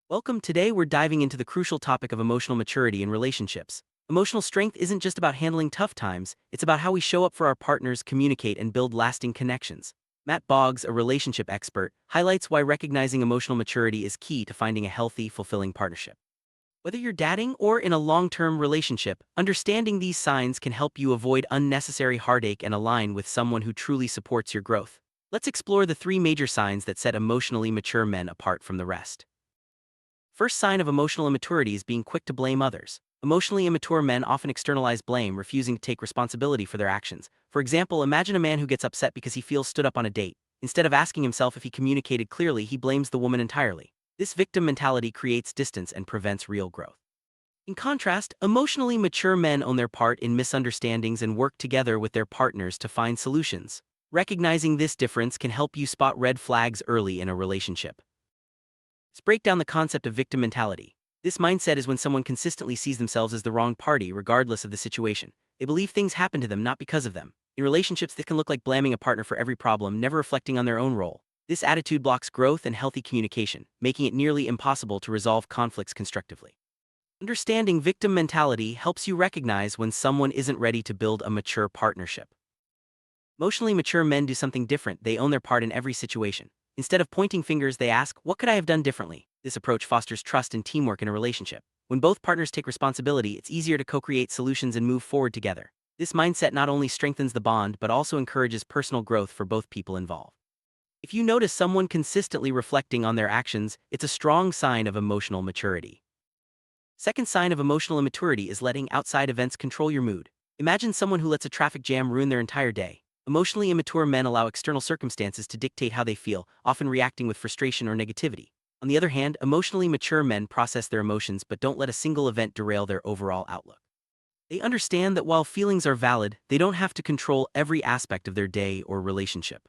Welcome. Today we're diving into the crucial topic of emotional maturity in relationships. Emotional strength isn't just about handling tough times, it's about how we show up for our partners, communicate, and build lasting connections. Matt Boggs, a relationship expert, highlights why recognizing emotional maturity is key to finding a healthy, fulfilling partnership. Whether you're dating or in a long-term relationship, understanding these signs can help you avoid unnecessary heartache and align with someone who truly supports your growth. Let's explore the three major signs that set emotionally mature men apart from the rest. First sign of emotional immaturity is being quick to blame others. Emotionally immature men often externalize blame, refusing to take responsibility for their actions. For example, imagine a man who gets upset because he feels stood up on a date. Instead of asking himself if he communicated clearly, he blames the woman entirely. This victim mentality creates distance and prevents real growth. In contrast, emotionally mature men own their part in misunderstandings and work together with their partners to find solutions. Recognizing this difference can help you spot red flags early in a relationship. Let's break down the concept of victim mentality. This mindset is when someone consistently sees themselves as the wrong party, regardless of the situation. They believe things happen to them not because of them. In relationships, this can look like blaming a partner for every problem, never reflecting on their own role. This attitude blocks growth and healthy communication, making it nearly impossible to resolve conflicts constructively. Understanding victim mentality helps you recognize when someone isn't ready to build a mature partnership. Emotionally mature men do something different. They own their part in every situation. Instead of pointing fingers, they ask, "What could I have done differently?" This approach fosters trust and teamwork in a relationship. When both partners take responsibility, it's easier to co-create solutions and move forward together. This mindset not only strengthens the bond but also encourages personal growth for both people involved. If you notice someone consistently reflecting on their actions, it's a strong sign of emotional maturity. Second sign of emotional immaturity is letting outside events control your mood. Imagine someone who lets a traffic jam ruin their entire day. Emotionally immature men allow external circumstances to dictate how they feel, often reacting with frustration or negativity. On the other hand, emotionally mature men process their emotions but don't let a single event derail their overall outlook. They understand that while feelings are valid, they don't have to control every aspect of their day or relationship.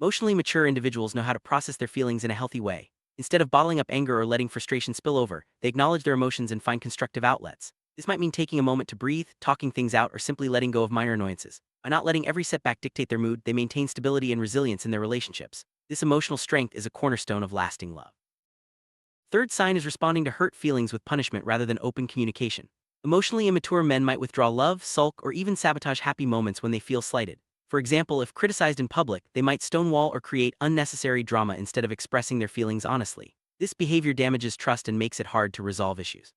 Emotionally mature individuals know how to process their feelings in a healthy way. Instead of bottling up anger or letting frustration spill over, they acknowledge their emotions and find constructive outlets. This might mean taking a moment to breathe, talking things out, or simply letting go of minor annoyances. By not letting every setback dictate their mood, they maintain stability and resilience in their relationships. This emotional strength is a cornerstone of lasting love. Third sign is responding to hurt feelings with punishment rather than open communication. Emotionally immature men might withdraw love, sulk, or even sabotage happy moments when they feel slighted. For example, if criticized in public, they might stonewall or create unnecessary drama instead of expressing their feelings honestly. This behavior damages trust and makes it hard to resolve issues.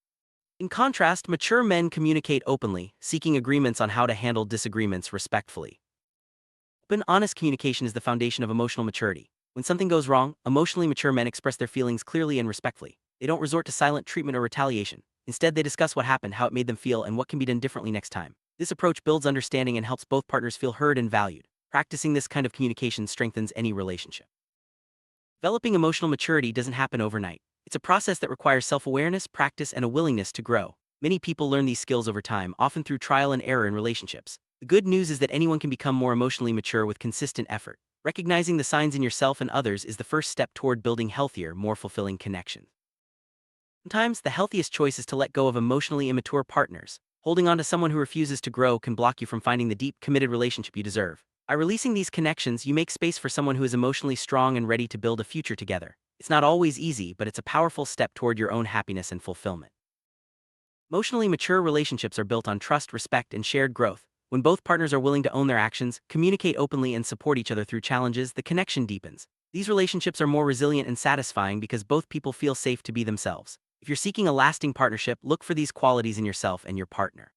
In contrast, mature men communicate openly, seeking agreements on how to handle disagreements respectfully. Open, honest communication is the foundation of emotional maturity. When something goes wrong, emotionally mature men express their feelings clearly and respectfully. They don't resort to silent treatment or retaliation. Instead, they discuss what happened, how it made them feel, and what can be done differently next time. This approach builds understanding and helps both partners feel heard and valued. Practicing this kind of communication strengthens any relationship. Developing emotional maturity doesn't happen overnight. It's a process that requires self-awareness, practice, and a willingness to grow. Many people learn these skills over time, often through trial and error in relationships. The good news is that anyone can become more emotionally mature with consistent effort. Recognizing the signs in yourself and others is the first step toward building healthier, more fulfilling connections. Sometimes, the healthiest choice is to let go of emotionally immature partners. Holding on to someone who refuses to grow can block you from finding the deep, committed relationship you deserve. By releasing these connections, you make space for someone who is emotionally strong and ready to build a future together. It's not always easy, but it's a powerful step toward your own happiness and fulfillment. Emotionally mature relationships are built on trust, respect, and shared growth. When both partners are willing to own their actions, communicate openly, and support each other through challenges, the connection deepens. These relationships are more resilient and satisfying because both people feel safe to be themselves. If you're seeking a lasting partnership, look for these qualities in yourself and your partner.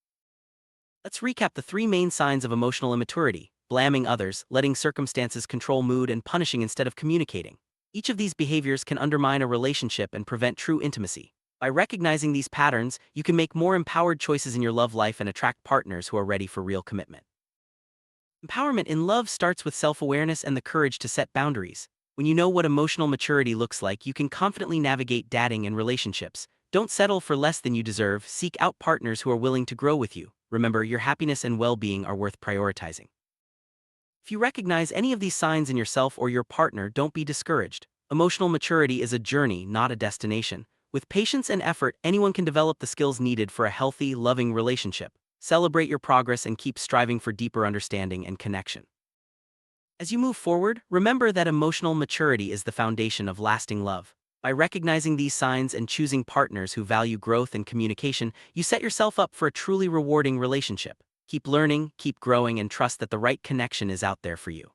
Let's recap the three main signs of emotional immaturity: blaming others, letting circumstances control mood, and punishing instead of communicating. Each of these behaviors can undermine a relationship and prevent true intimacy. By recognizing these patterns, you can make more empowered choices in your love life and attract partners who are ready for real commitment. Empowerment in love starts with self-awareness and the courage to set boundaries. When you know what emotional maturity looks like, you can confidently navigate dating and relationships. Don't settle for less than you deserve. Seek out partners who are willing to grow with you. Remember, your happiness and well-being are worth prioritizing. If you recognize any of these signs in yourself or your partner, don't be discouraged. Emotional maturity is a journey, not a destination. With patience and effort, anyone can develop the skills needed for a healthy, loving relationship. Celebrate your progress and keep striving for deeper understanding and connection. As you move forward, remember that emotional maturity is the foundation of lasting love. By recognizing these signs and choosing partners who value growth and communication, you set yourself up for a truly rewarding relationship. Keep learning, keep growing, and trust that the right connection is out there for you.